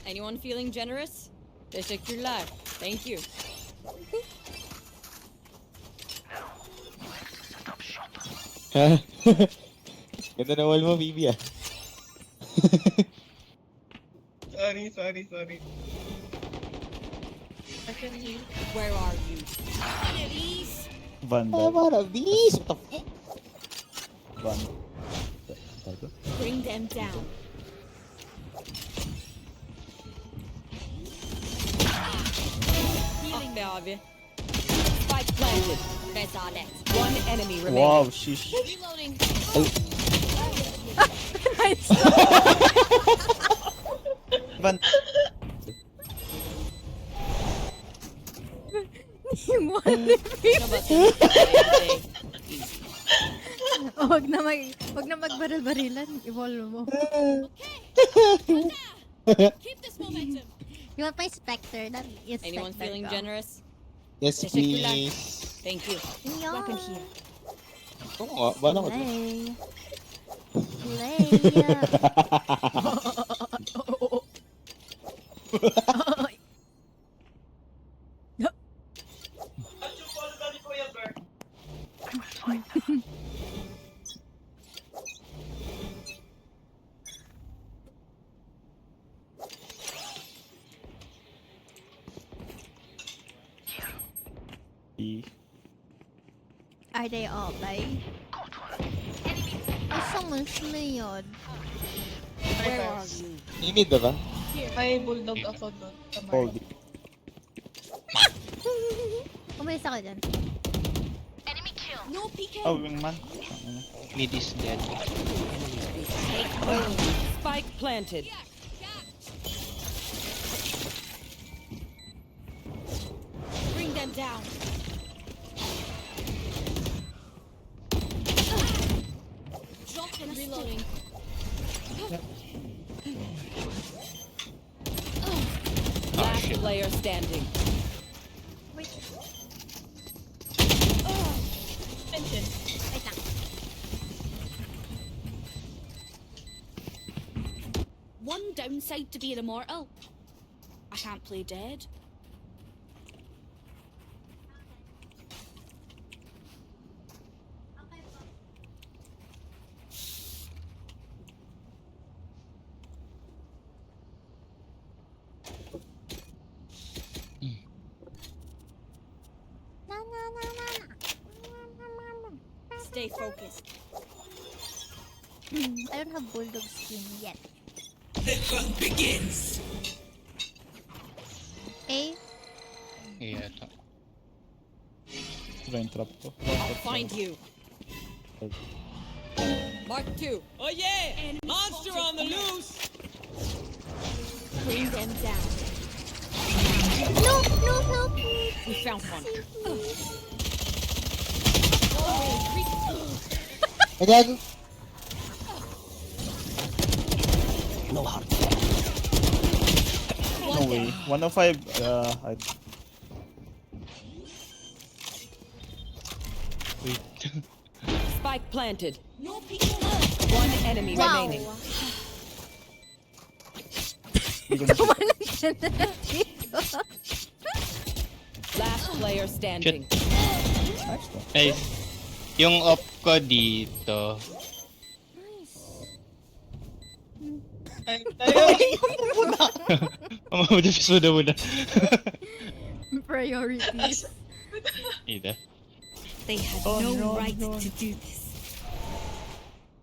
Anyone feeling generous? Teşekkürler. Thank you. Ganda na wall mo, Bibi ah. Sorry. I can heal. Where are you? Enemies. Vandal. Para, bis! What the fuck? Vandal. Bring them down. Healing be abi. Spike planted. Rezalet. One enemy remaining. Wow, sheesh. Reloading. Nice. Van. Yung one oh, wag na magbaril-barilan. I-wall mo. Keep this momentum. You want my Spectre? That is Anyone Spectre feeling ko. generous? Yes, Teşekkürler. please. Thank you. Yeah. Weapon here. Oo nga, bala ko. Play. Play. Are they all bay? Someone's yun. Where are you? Imid na ba? May bulldog ako doon. Hold it. Umalis ako dyan. No PK. Oh, wingman. Mid is dead. Spike planted. Bring them down. Drop and reloading. Last shit. player standing. Wait. Tension. Wait lang. One downside to being immortal. I can't play dead. Stay focused. I don't have bulldog skin yet. The hunt begins. A. Yeah, ito. Rain trap ko. I'll find you. Mark 2. Oh yeah! Monster on the loose! Bring them down. No, help me. We found one. Ayan! No heart. No way. 105. Wait. Spike planted. No people. One enemy Wow. remaining. Tumalang siya na dito. Last player standing. Nice to. Guys, yung op ko dito. Ay, tayo. Mamamudapis mo na muna. Priorities. Ida. They had Oh, no no, right no. to do this.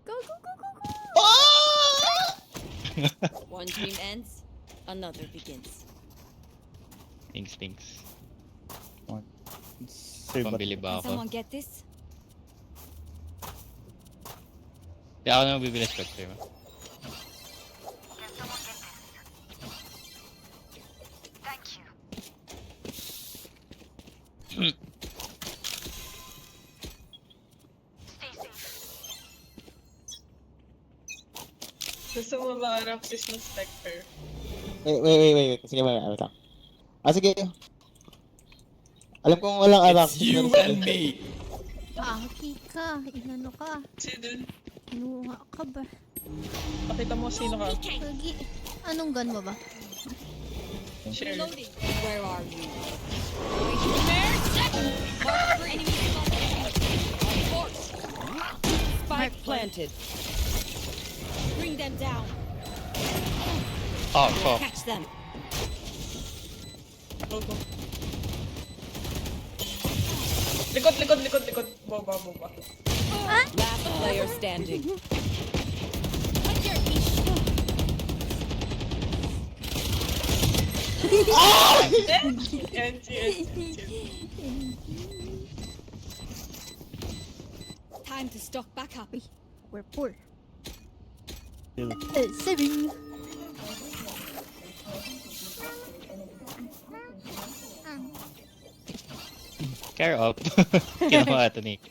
Go. One dream ends, another begins. Thanks. Save but Pambili ba Can ako? someone get this? Di ako na magbibili Spectre mo. Gusto mo ba practice ng Spectre? Wait. Sige, wait lang. Sige. Alam kong walang arak. It's you and me. Aki ka. Inano ka. Sino? Inuha ka ba? Pakita mo sino ka. Lagi. Anong gun mo ba? Sure. Reloading. Where are you? Mark for enemy on course. Spike planted. Bring them down. Oh, fuck. Catch them. Go, go. Likod, likod, likod, likod. Boba, boba. Last player standing. Time to stock back up. We're poor. Still. 7. Care up. Ginawa ito, Nick.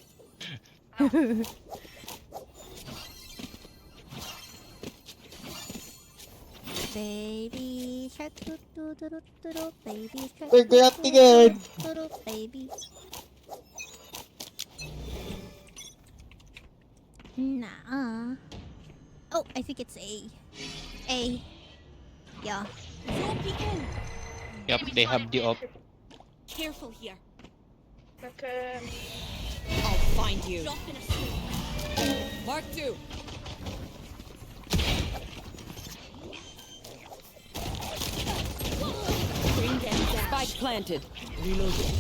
Baby shark doo doo doo doo doo doo. Baby shark Wait, kaya tingin. doo doo, baby. Nah. Oh, I think it's A. A. Yeah. Don't peek in. Yup, they have the op. Careful here. Naka... I'll find you. Drop in a smoke. Mark 2. Bring them down. Spike planted. Reloading.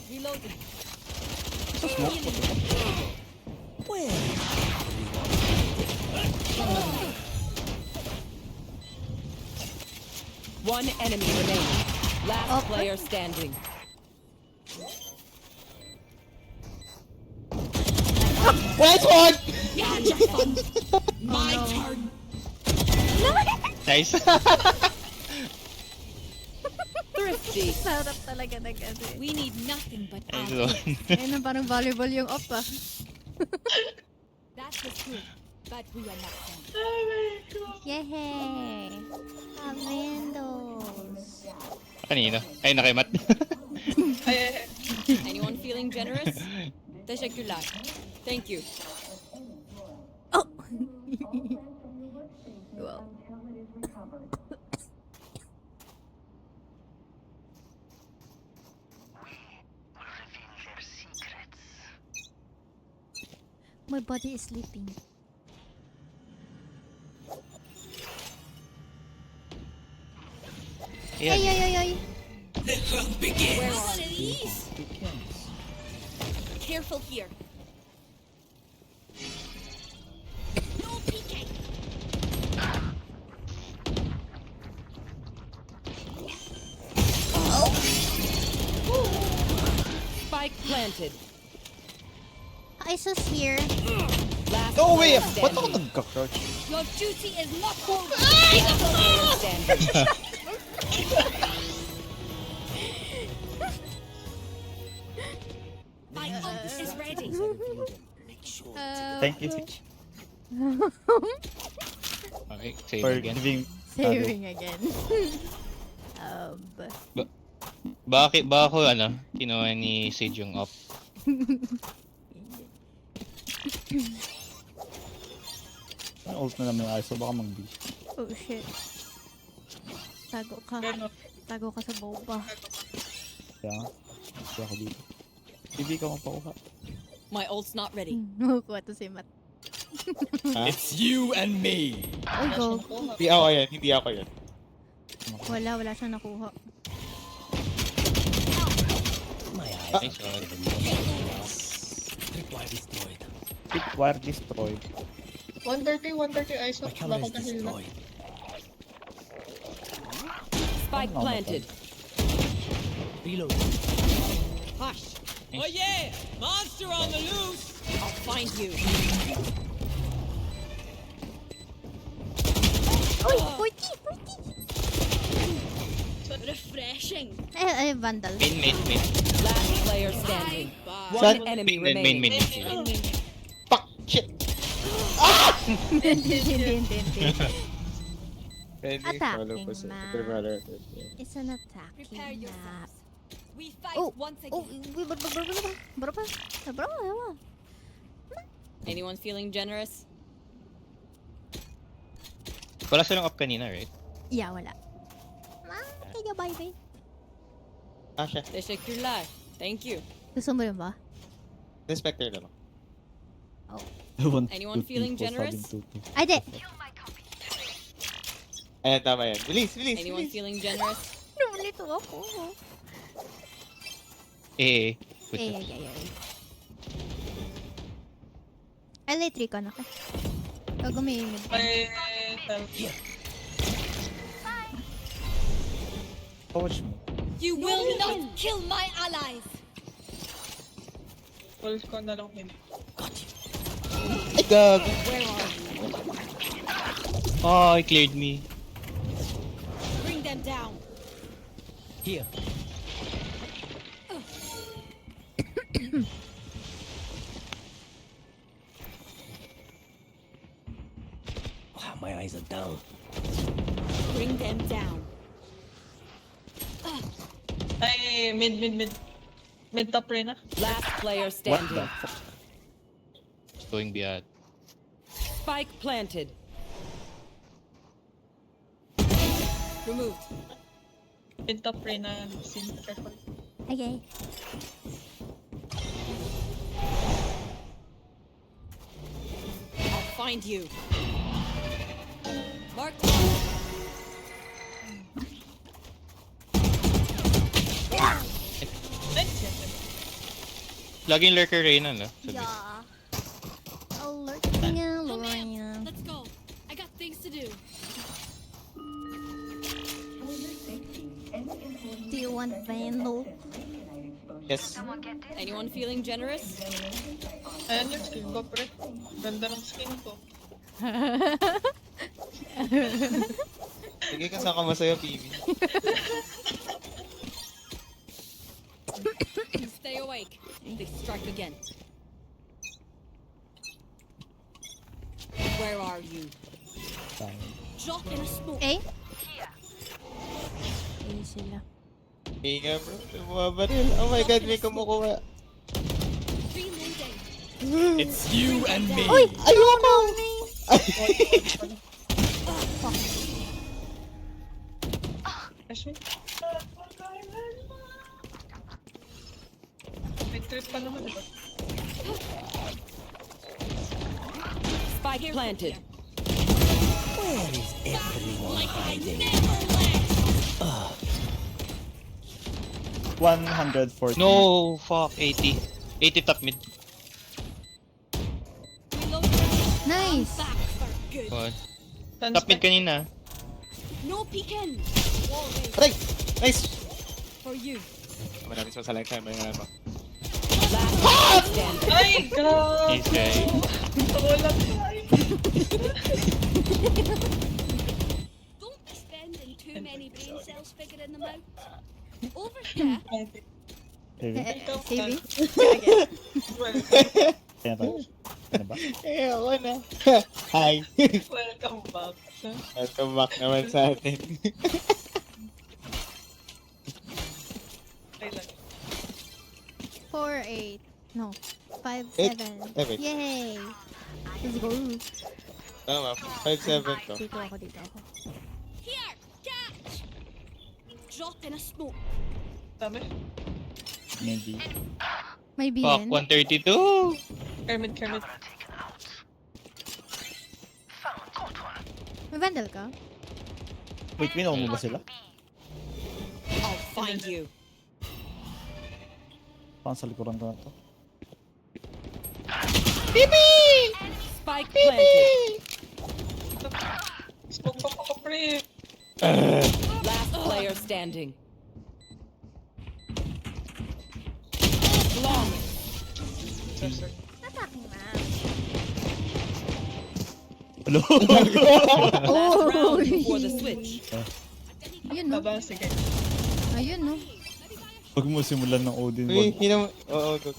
Reloading. One enemy remaining. Last player standing. Nice one! Yeah, just fun. My turn. Nice. Thrifty. Sarap talaga na kasi. We need nothing but Nice our one. Ayun na parang volleyball yung op ah. That was good, but we are not done. Oh my God. Yehey! Windows. Kanino? Ay, nakimat. Ay, ay, ay. Anyone feeling generous? Teşekkürler. Thank you. Oh! Wow. My body is sleeping. Ay, Ayan. ay, ay, ay. The hunt begins. Where are these? Careful here. No peeking. Spike planted. Isis here. Last No way! player Ba't ako standing. nagka-crouch? Your duty is not over. Player standing. My ult is ready. Thank you Okay, save for again. giving... Saving again. Bakit ba ako, kinuha ni Sage yung op? May ult na naman yung ISO, baka mag-B. Oh shit. Tago ka. Gano. Tago ka sa boba. Kaya nga. Kaya ako dito. Hindi ka mapakuha. My ult's not ready. Nakukuha to si Matt. It's you and me. Ay, go. Hindi ako yan, hindi ako yan. Wala siyang nakuha. My eyes Nice one. tripwire destroyed. Pick wire destroyed. 130, 130 ISO. My camera Baka is dahil na. destroyed. Spike planted. Reload. Hush. Oh yeah! Monster on the loose! I'll find you. Uy! 40! Refreshing. Ay, vandal. Main. Last player standing. Saan? One enemy Main. remaining. Fuck! Shit! Hindi. Ready? Attacking Follow po sa- map. Prepare. It's an attacking Prepare map. yourselves. We fight Oh! once Oh! again. Berapa? Anyone feeling generous? Wala silang up kanina, right? Yeah, wala. Kaya bye-bye. Asha. Teşekkürler. Thank you. Gusto mo yun ba? Respector lang. Anyone feeling generous? Ay, di. Ayan, tama yan. Bilis, bilis, Anyone bilis. feeling generous? Nulito ako. Eh. Electric ko na ka. Pag umimig. May... Coach mo. You will not kill my allies. Full ko na lang yun. Ay, gago. Where are you? Oh, he cleared me. Bring them down. Here. Wow, my eyes are down. Bring them down. Ay, mid. Mid top rin na. Last player standing. Going beyond. Spike planted. Removed. Mid top rin na. Sin, careful. Okay. I'll find you. Mark. Nice yan. Laging lurker Reyna, no? Sabi. Yeah. Alerting nga, Lorena. Let's go. I got things to do. Do you want Vandal? Yes. Anyone feeling generous? Ayan yung skin ko, pre. Ganda ng skin ko. Sige, kasama sa'yo, PB. Stay awake. They strike again. Where are you? Drop in a smoke. Eh? Ayun sila. Hey nga, bro. Bumabaril. Oh my god, may kumukuha. Reloading. It's you and me. Uy! Ayoko! Ashley? May trip pa naman, diba? Spike planted. Where is everyone hiding? 140. No, fuck. 80. 80 top mid. Nice! Back for good. God. Tan Top mid spike. kanina. No peeking. Aray! Nice! For you. Marami sa lifetime. May nga ba? Last player standing. Ay, God! Easy. Wala tayo. Don't be spending too many brain cells figuring them out. Over here. Saving? Kaya tayo. Ano ba? Eh, ako na. Hi! Welcome back. Welcome back naman sa atin. Okay lang. 4-8. No. 5-7. Seven. Yay! Let's go. Tama, 5-7 to. Dito ako. Here. Catch. Drop in a smoke. Dami. Maybe. May Fuck, BN. 132. Kermit. May Vandal ka? Wait, win mo ba sila? I'll find you. Parang sa likuran ko na to. Spike planted. Smoke pa ako, pre. Last player standing. Long. Sorry. Attacking na. Hello? Last round before the switch. Ayun no. Baba, sige. Ayun no. Pag mo simulan ng Odin Uy, Ball. hinam... Oo, go.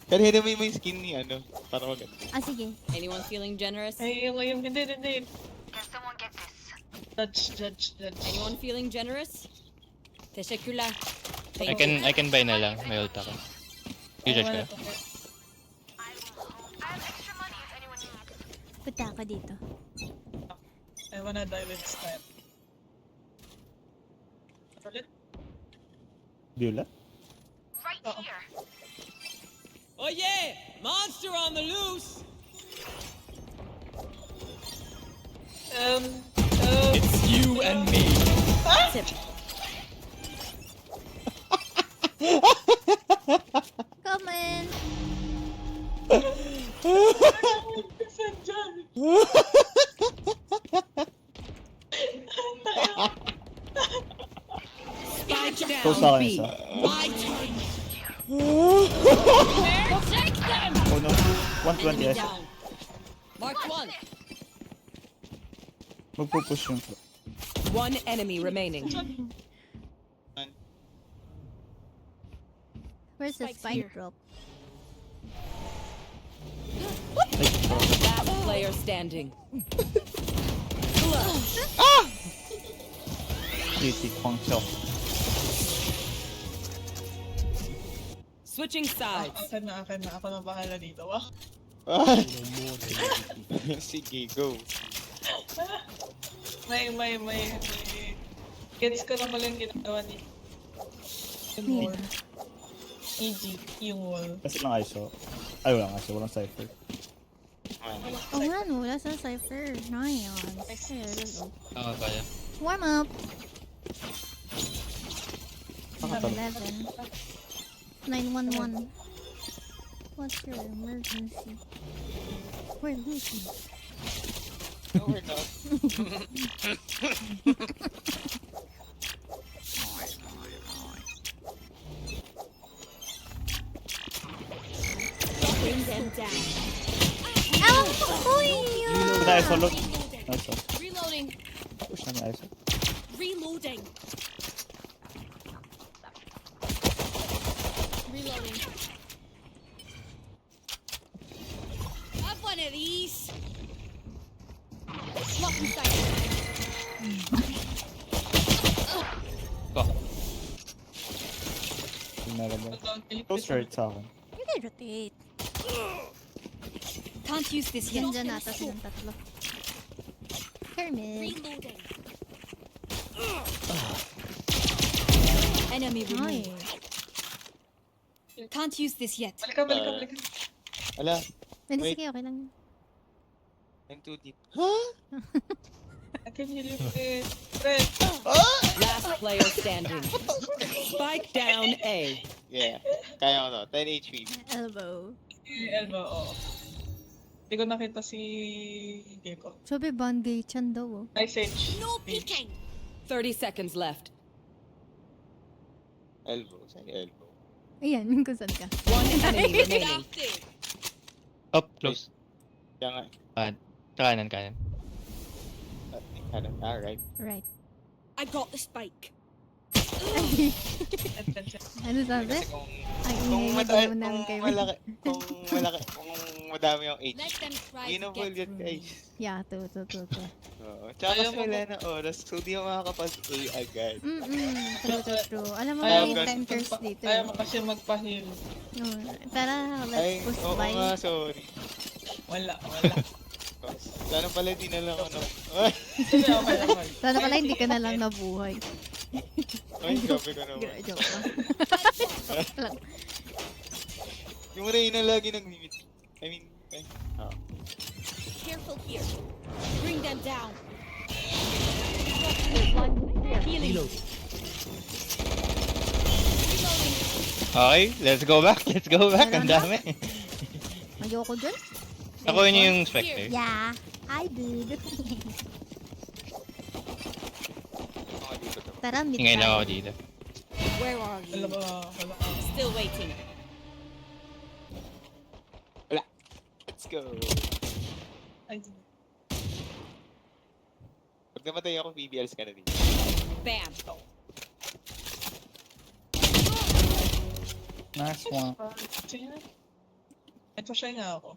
Pero hinam mo yung skin ni ano, para maganda. Sige. Anyone feeling generous? Ay, yung hindi. Judge. Anyone feeling generous? Teşekkürler. I can buy na lang. May ult ako. You judge ka? Punta ako dito. I wanna die with style. Ulit? Violet? Oo. Oh yeah! Monster on the loose! It's you and me. Come in. Saan dyan? Close sa akin isa. Take them! Oh no. 120 S. Down. Mark one. Magpupush yung One enemy remaining. Where's the Spike's spike here. drop? Last player standing. GT Kwang Chao. Switching sides. Akin na. Ako na bahala dito. Wow. Sige, go. May. Gets ko na pala yung ginagawa ni... Yung wall. EG, yung wall. Kasi lang ISO. Ay, walang ISO. Walang Cypher. Oh nga no, wala sa cipher. Nice. Tama kaya. Warm up. Pakatalo. 11. 911. What's your emergency? We're losing. No, we're not. Bring them down. Ow! Uy! Kuna ISO load. ISO. Reloading. Push namin ISO. Reloading. Reloading. Have one of these. Swap inside. Fuck. Yung meron mo. Close right sa akin. You can rotate. Can't use this yet. Yan dyan nata silang tatlo. Pyramid. Reloading. Enemy Ay. removed. Can't use this yet. Balik ka. Ala, Pwede Wait. sige, okay lang. I'm too deep. I can heal you with Fred. Last player standing. Spike down A. Yeah, kaya ko to. 10 HP. Elbow. Elbow, oo. Hindi ko nakita si Gecko. Sabi bandage yan daw oh. Nice Sage. No peeking. 30 seconds left. Elbow, saan yung elbow? Ayan, kung saan ka. One enemy remaining. Drafted. Up, close. Kaya nga. Kanan. Alright. Right. I got the spike. Ano sabi? Kasi kung Ay, kung ingay madami, mo namin kayo. kung madami yung Let HP, them try hindi to na full get yun through. guys. Yeah, to. Oo. Tsaka kasi wala na oras, so di mo makakapag-A agad. True. Alam mo, Ayaw may gan- time curse dito. Ayaw mo kasi magpa-heal. Tara, Ay, let's push oo by. nga, sorry. Wala. Sana pala di na lang ano. Ay, Sige, okay. Sana pala hindi ka na lang nabuhay. ay, gabi ko naman. Joke lang. Yung Reyna lagi nag-limit. I mean, Careful here. Bring them down. Healing. Reload. Reloading. Okay, let's go back. Ang dami. Ayoko dyan? Ako yun yung Spectre. Yeah, I did. Tara, mid Ingay lang tayo. ako dito. Where are you? Wala. Still waiting. let's go. Ay, Pag namatay ako, BBLs ka na din. Bam. Nice one. ito siya nga ako.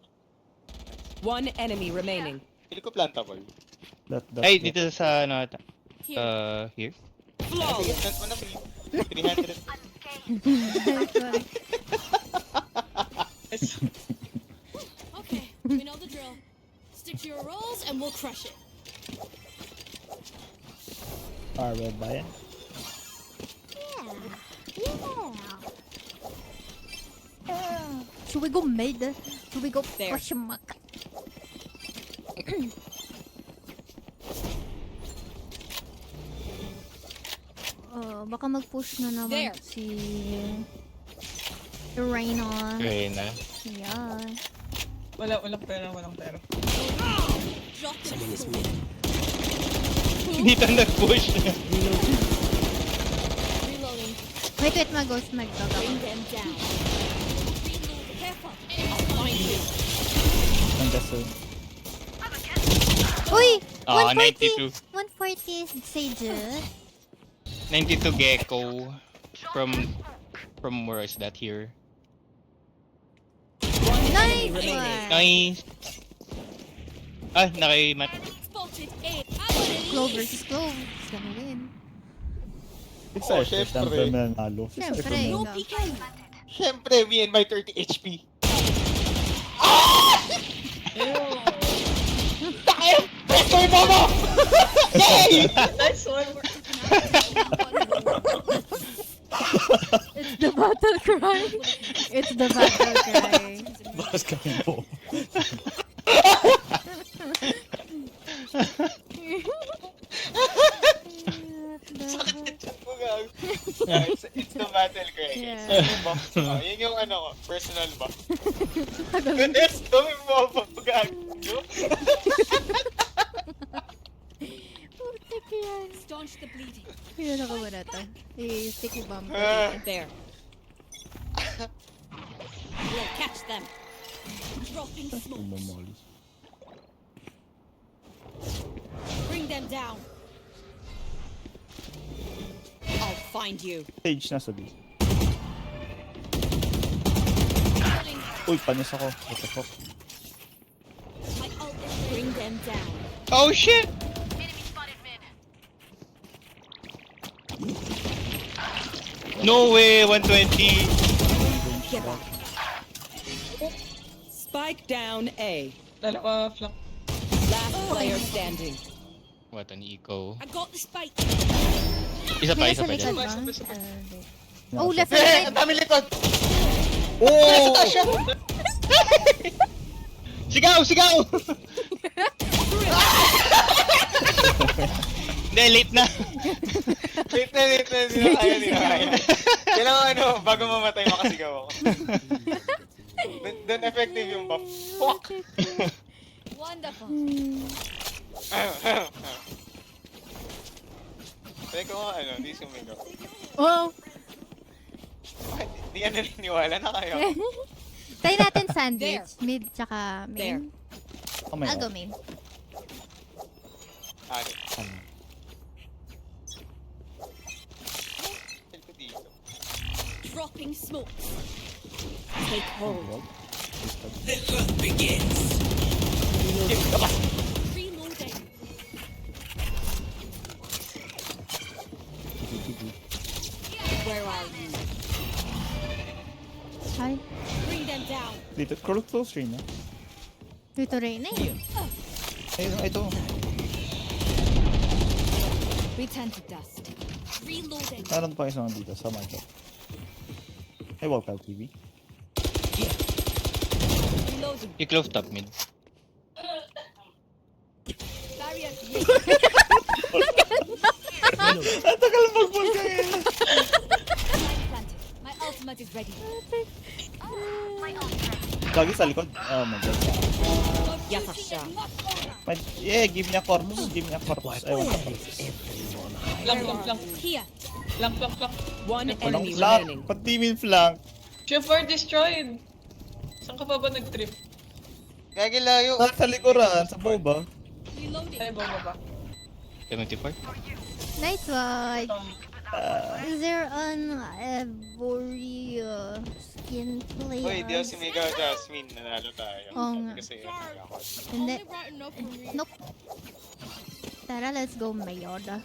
One enemy remaining. Pili ko plantable. That. Ay, dito sa ano ata. Here. Here? Sige, plant mo na 300. Okay, we know the drill. Stick to your roles and we'll crush it. Marvel ba yan? Should we go mid? Should we go There. question mark? Baka mag-push na naman There. si Reyna. Reyna. Yeah. Walang pera, walang pera. Drop in smoke. Dito nag-push. Reloading. Wait, mag-ghost Bring mag-gaga. them down. Reload. Careful. I'll find you. Ang gaso. Uy! Ah, 140! 92. 140 Sage. 92 Gecko. From where is that here? Nice remaining. one! Nice. Ah, naki-mat. Spotted A. I'm gonna Clove leave. versus Clove. It's gonna win. It's Oh, Cypher. syempre. Siyempre na nalo. Si Syempre. Cypher na No yun. peeking. Siyempre, me and my 30 HP. Tayo! Presto yung momo! Yay! Nice one. It's the battle cry. It's the battle cry. Bakas kami po. Sakit yung mo, gag. It's the battle cry. Yeah. It's the buff. Oh, yun yung ano ko, personal buff. It's the momo, gag. Putik yan. Staunch the bleeding. Yun ako muna to. Sticky bomb. There. We'll catch them. Dropping smoke. Umamoli. Bring them down. I'll find you. Sage nasa B. Uy, panis ako. What the fuck? My ult is Bring them down. Oh shit! No way, 120. Spike down A. Dalawa flank. Last player standing. What an eco. I got the spike. Isa pa, May isa nasa pa likod dyan. ba? Oh, left and Eh, right. ang dami likod! Oh! Sigaw! Sigaw! Hindi, late na. Late na, hindi na kaya, hindi na kaya. Kailangan ano, bago mamatay, makasigaw ako. Doon effective yung buff. Fuck! Wonderful. Teka ko ano, di sumigaw. Oh! Bakit di ka naniniwala na kayo? Try natin sandwich. Mid tsaka There. main. Oh my I'll go god. main. Ano? Help ko dito. Dropping smoke. Take hold. Reloading. Where are you? Hi. Bring them down. Dito, close rin na. Dito rin na eh. Ayun, ito. Return to dust. Reloading. Meron pa isang dito sa market. Ay, Walkout TV. Reloading. I-close top mid. Barrier. Tagal mag-ball ka yun. Light planted. My ultimate is ready. Lagi sa likod. Oh my god. Yakasha. Yeah, give me a corpse. Give me a corpse. I want a corpse. Flank. Here. Flank. One Walang enemy flank. remaining. Pati min flank. Shepard destroyed. Saan ka pa ba nag-trip? Gagi layo. Sa likuran, sa boba. Reloading. Ay, baba ba? 74. Nice one. Is there an every skin player? Uy, di ako sumigaw, Jasmine. Nanalo tayo. Oo Sabi nga. kasi yun, ako. Hindi. Nope. Tara, let's go Mayoda.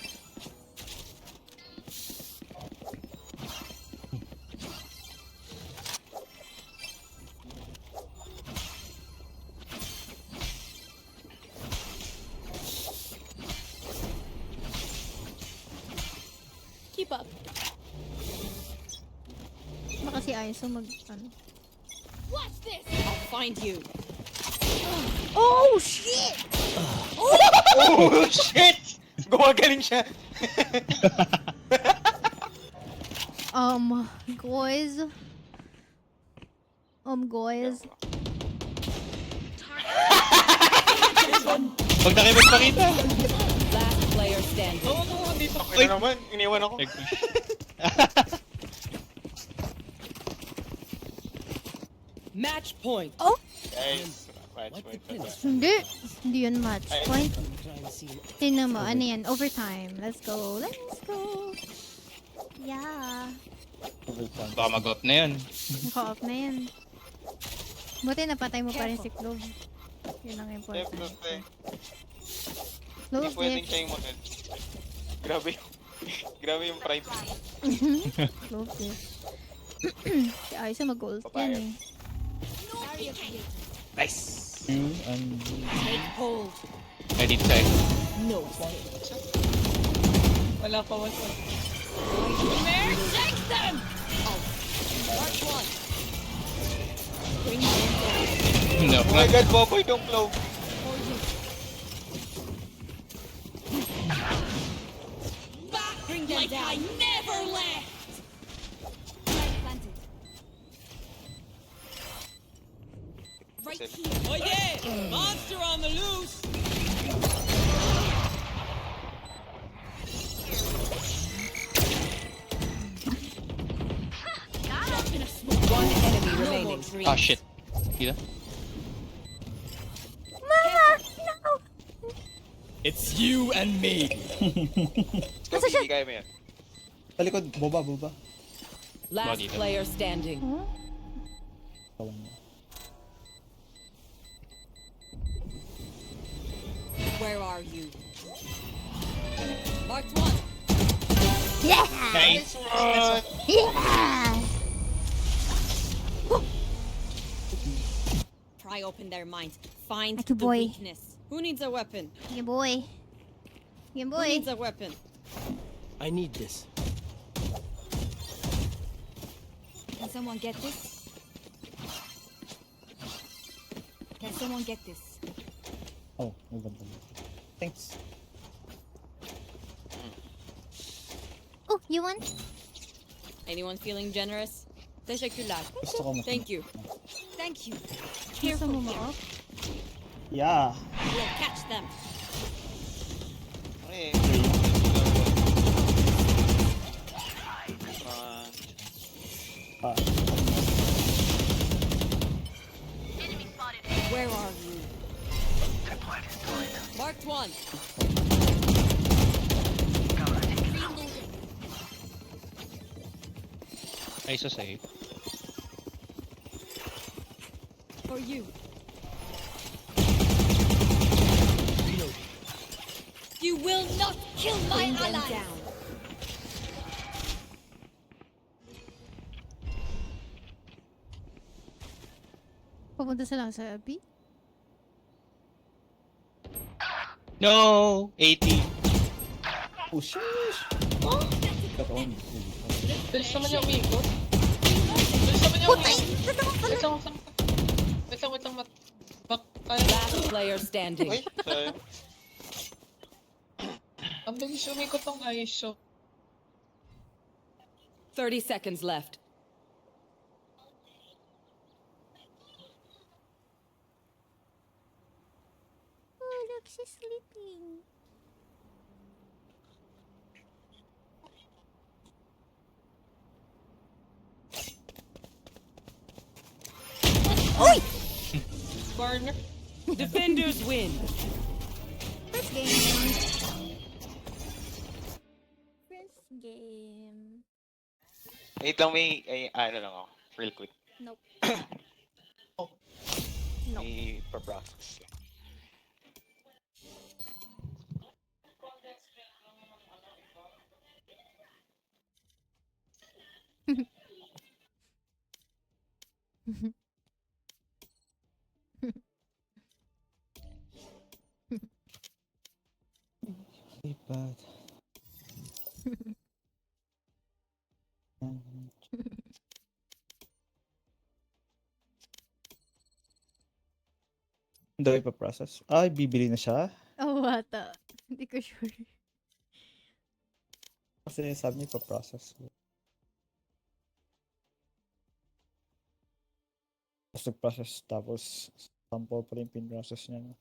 up. Baka si Aiso mag, ano. Watch this! I'll find you. Oh, shit! Oh, shit! Gumagaling siya. Guys. Guys. Huwag na kayo magpakita. Last player standing. Oo, no, dito. Okay na naman, iniwan ako. Match point. Guys, match point na ba? Hindi. Hindi yun match point. Trying to see Tingnan mo, ano yan? Overtime. Let's go. Let's go. Yeah. Overtime. Baka mag-off na yun. Naka-off na yan. Buti napatay mo pa rin si Clove. Yun ang Left, important. left, eh. Hindi Clove, pwedeng left. siya yung model. Grabe yung... Grabe yung pride. Clove, left. Si Aiso mag-gold Papayag. yan eh. Nice! You and Take hold. Ay, dito sa'yo. No. Wala pa wala. Take them! Mark one. Bring them down. No, Oh my god, Boboy, don't blow! Back Bring them like down. I never left! Flag planted. Right That's it. here. Oh yeah! Monster on the loose! Drop in a smoke. One enemy No more remaining. dreams. Ah, shit. Dito? It's you and me! Go, hindi kaya mo yan. sa likod, boba, boba. Last Body. player standing. Huh? Tawan mo. Where are you? Marked one. Yeah! Nice! Yeah! Pry open their minds. Find Aki the boy. weakness. Who needs a weapon? Yeah, boy. Yeah, Who boy. needs a weapon? I need this. Can someone get this? Can someone get this? Oh, may banta mo. Thanks. Oh, you want? Anyone feeling generous? Teşekkürler. Gusto ko mas... Thank you. Thank you. Gusto mo ma-off? Yeah! We'll catch them. Okay. Ah, Where are you? Marked one. Ay, so sa'yo. For you. You will not kill my Bring them allies! down. Papunta sila sa B? No! 80. oh, sheesh! Kataon. Bilis naman niya umiikot. Bilis naman niya umiikot. Wait lang, wait lang. Back, kaya. Last player standing. Uy, sayang. Ang bilis umikot ng ISO. 30 seconds left. Oh, look, she's sleeping. Corner. Defenders win. First game. First game. Wait lang, may... Ay, ano lang ako. Real quick. Nope. May pa-process. Ay, bad. Daw ipaprocess. Ay, bibili na siya. Oh, bata. Hindi ko sure. Kasi sabi niya ipaprocess. Tapos nag-process, tapos sample pa rin pin-process niya. No?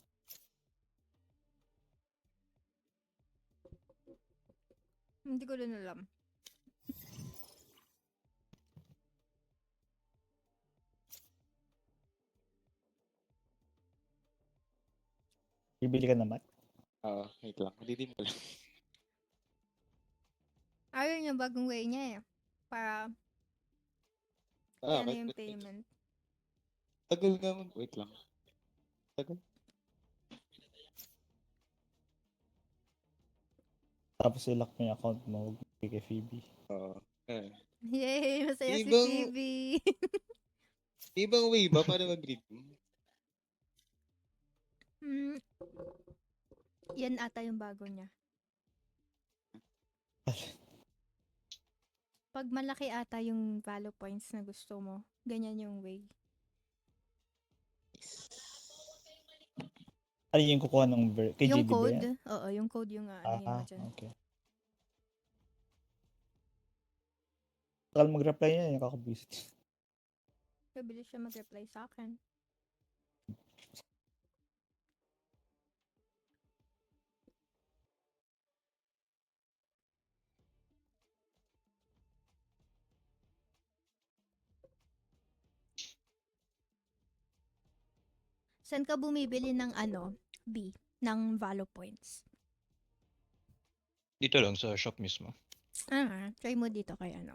Hindi ko rin alam. Bibili ka naman. Oo, wait lang. Hindi mo lang. Ayun yung bagong way niya eh. Para Ah, ano wait, yung wait, wait. payment. Tagal nga mag... Wait lang. Tagal. Tapos i-lock mo yung account mo. Huwag mo kay Phoebe. Oo. Yay! Masaya si Ibang- Phoebe. Ibang way ba para mag-redeem? Hmm. Yan ata yung bago niya. Pag malaki ata yung value points na gusto mo, ganyan yung way. Ano yung kukuha ng kay Yung JB ba code, yan? oo, yung code yung ano mo dyan. Okay. Takal mag-reply niya, yung kakabisit. Kabilis siya mag-reply sa akin. Saan ka bumibili ng ano, B, ng value points? Dito lang sa shop mismo. Try mo dito kay ano.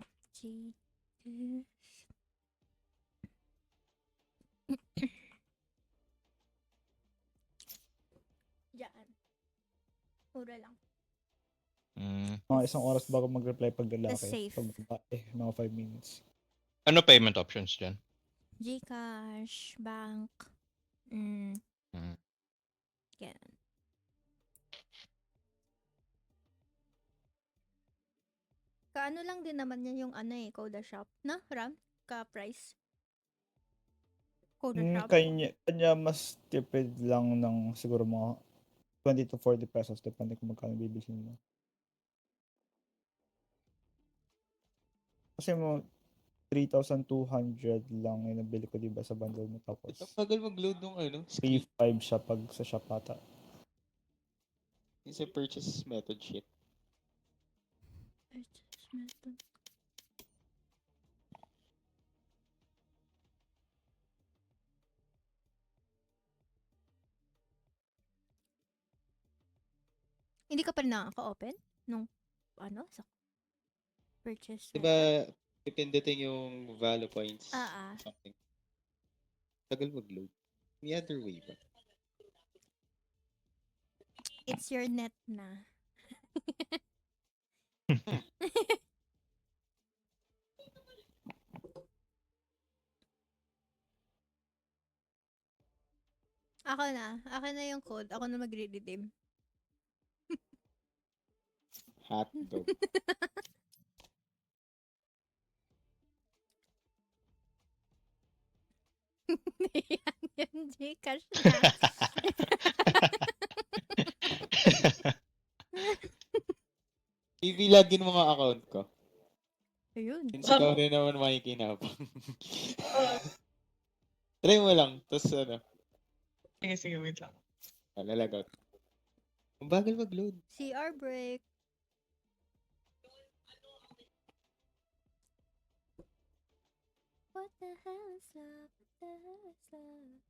Diyan. Mura lang. Mga isang oras bago mag-reply pag The lalaki. safe. Pag babae, mga 5 minutes. Ano payment options dyan? Gcash, bank. Mm. Yan. Kaano lang din naman yan yung ano eh, Coda Shop. Na, Ram? Ka-price? Coda Shop? Kanya mas tipid lang ng siguro mga 20 to 40 pesos depende kung magkano bibilhin mo. Kasi mo 3,200 lang yung nabili ko diba sa bundle mo tapos Ang tagal mag-load nung ano? 3,500 siya pag sa shop ata. Yung sa purchase method sheet. Hindi ka pa rin nakaka-open? Nung, ano, sa purchase method? Diba, depindutin yung value points. Something. Tagal mag-load. The other way ba? It's your net na. Ako na yung code. Ako na magre-redeem. Hotdog. Yan, Gcash na. Ibilagin mo mga account ko. Ayun. Since ikaw rin naman makikinabang. Try mo lang. Tapos ano, Sige, wait lang. lalagot. Ang bagal mag-load. CR break. What the hell is love? What the hell is love?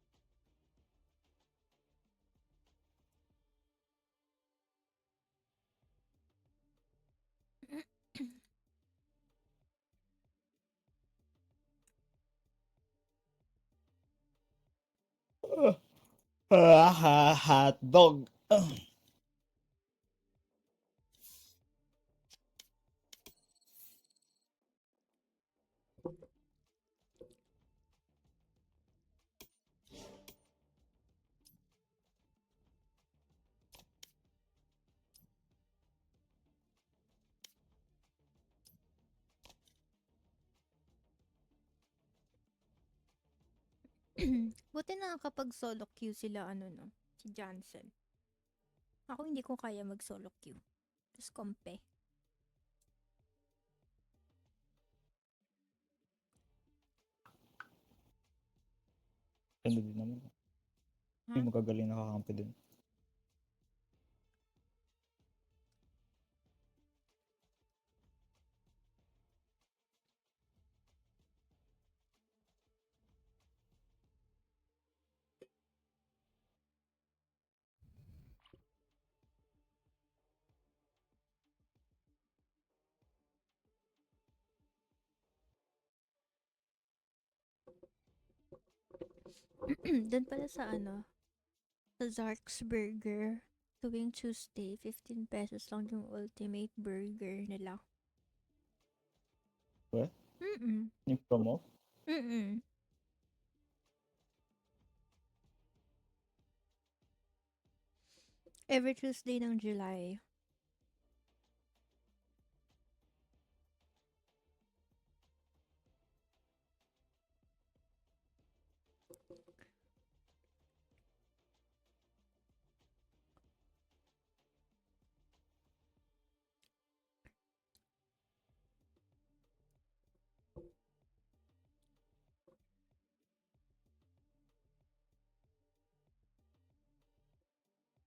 Hotdog. Buti na kapag solo queue sila, ano no, si Johnson. Ako hindi ko kaya mag solo queue. Tapos kompe. Ganda din naman. May Ha? magagaling nakakampi din. Doon pala sa ano, sa Zark's Burger, tuwing Tuesday, 15 pesos lang yung ultimate burger nila. What? Mm-mm. Yung promo? Mm-mm. Every Tuesday ng July.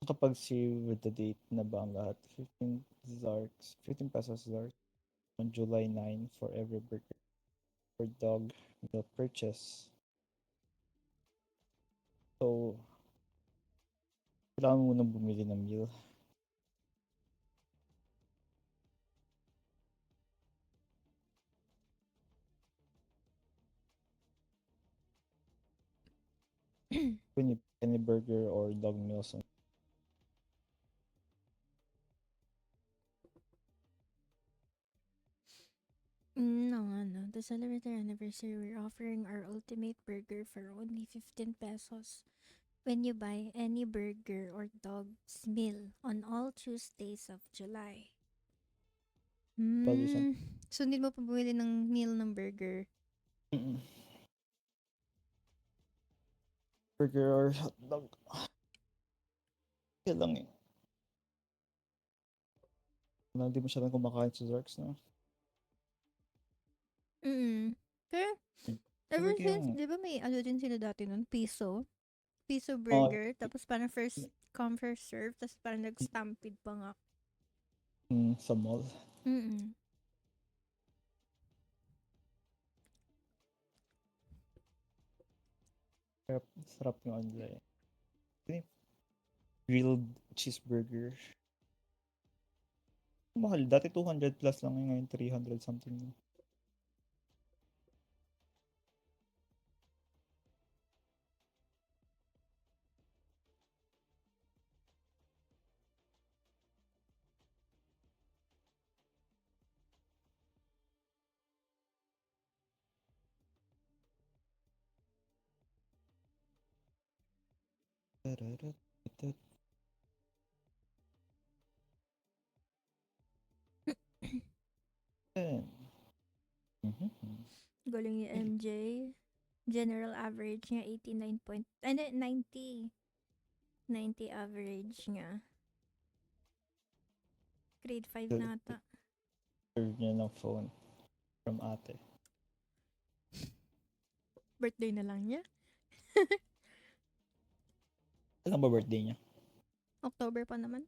Kapag see with the date na ba ang lahat? 15 Zarks. 15 pesos Zarks. On July 9 for every burger or dog meal purchase. So, kailangan mo munang bumili ng meal. When you any burger or dog meals on No, ano, to celebrate our anniversary, we're offering our ultimate burger for only 15 pesos when you buy any burger or dog's meal on all Tuesdays of July. Palusan. So, hindi mo pa bumili ng meal ng burger. Burger or hot dog. Kaya lang eh. Hindi masyadong kumakain sa Zarks na. Pero, ever Burger since, yung- di ba may ano din sila dati nun? Piso burger. Tapos parang first come, first serve. Tapos parang nag-stampede pa nga. Sa mall. Mm-mm. Sarap yung ano nila eh. Grilled cheeseburger. Mahal. Dati 200 plus lang yun, ngayon 300 something. Galing ni MJ. General average niya 89 point... Hindi, 90. 90 average niya. Grade 5 na ata. Serve niya ng phone from ate. Birthday na lang niya. Alam ba birthday niya? October pa naman.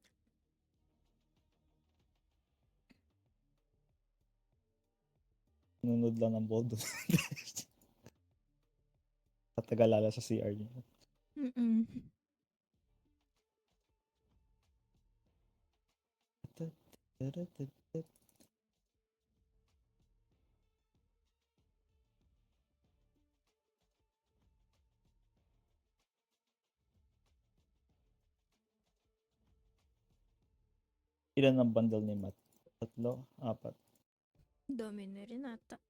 Nunod lang ng ball doon. Tatagalala sa CR niya. Mm-mm. Ilan ang bundle ni Matt? 3? 4? Dami na rin ata.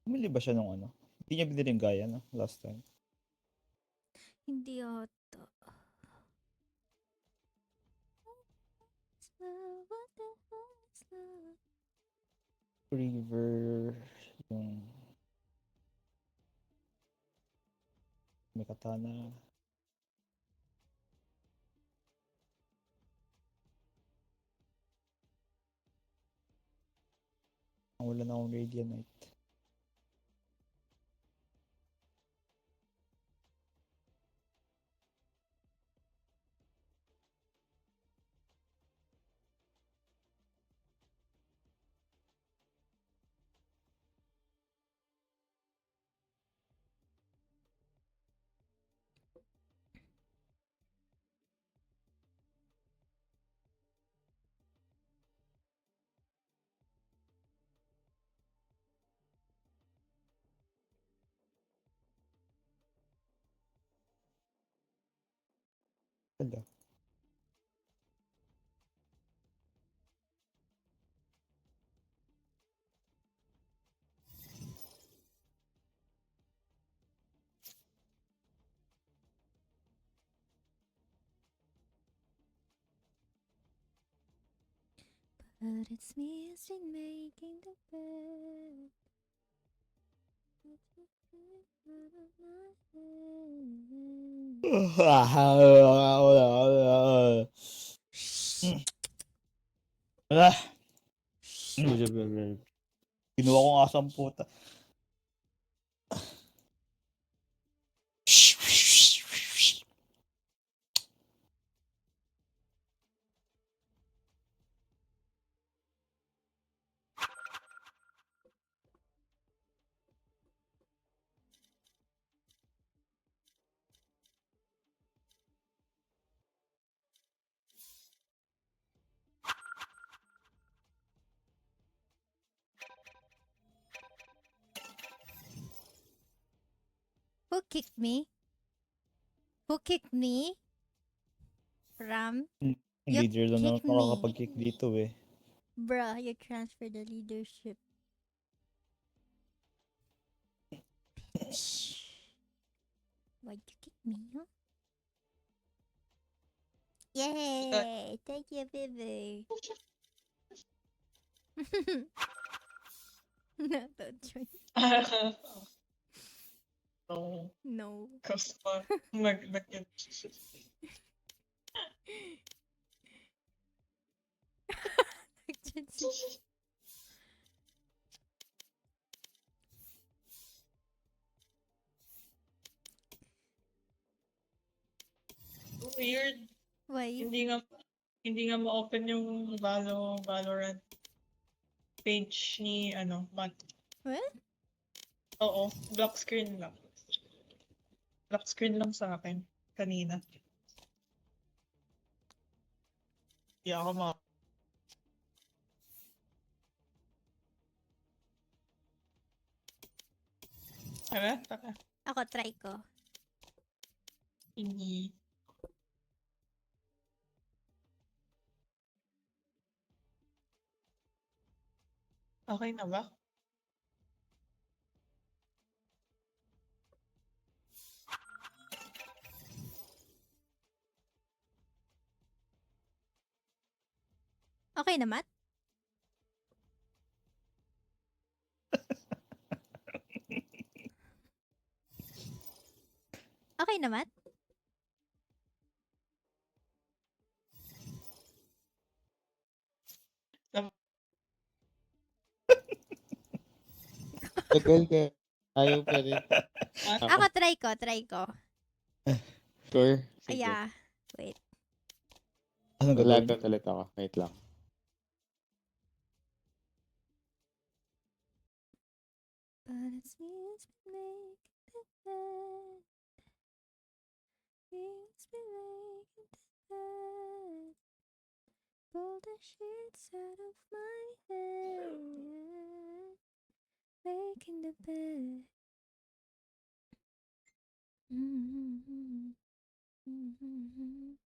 Bumili ba siya nung ano? Hindi niya binili yung gaya no? Last time. Hindi ata. River yung May katana. Ang wala na akong Radianite. Wala. But it's me who's been making the bed. Ah! Kinuha ko nga 10. Who kicked me? Who kicked me? Ram? You Leader lang naman kicked me. makakapag-kick dito eh. Bruh, you transfer the leadership. Bitch. Why'd you kick me, huh? Yay! Thank you, baby. No, don't join. No. No. Customer. Weird. Why? Hindi nga ma-open yung Valorant page ni Matt. What? Oo, black screen lang. Black screen lang sa akin kanina. Hindi ako Tara. Ako, try ko. Hindi. Okay na ba? Okay na, Matt? Okay na, Matt? Tagal ka. Ayaw pa rin. Ako, try ko. Sure. Sige. Yeah. Wait. Anong gagawin? Lagot ulit ako. Wait lang. But it's me who's been making the bed. It's been making the bed. Pull the sheets out of my head. Making the bed. Mm-hmm. Mm-hmm.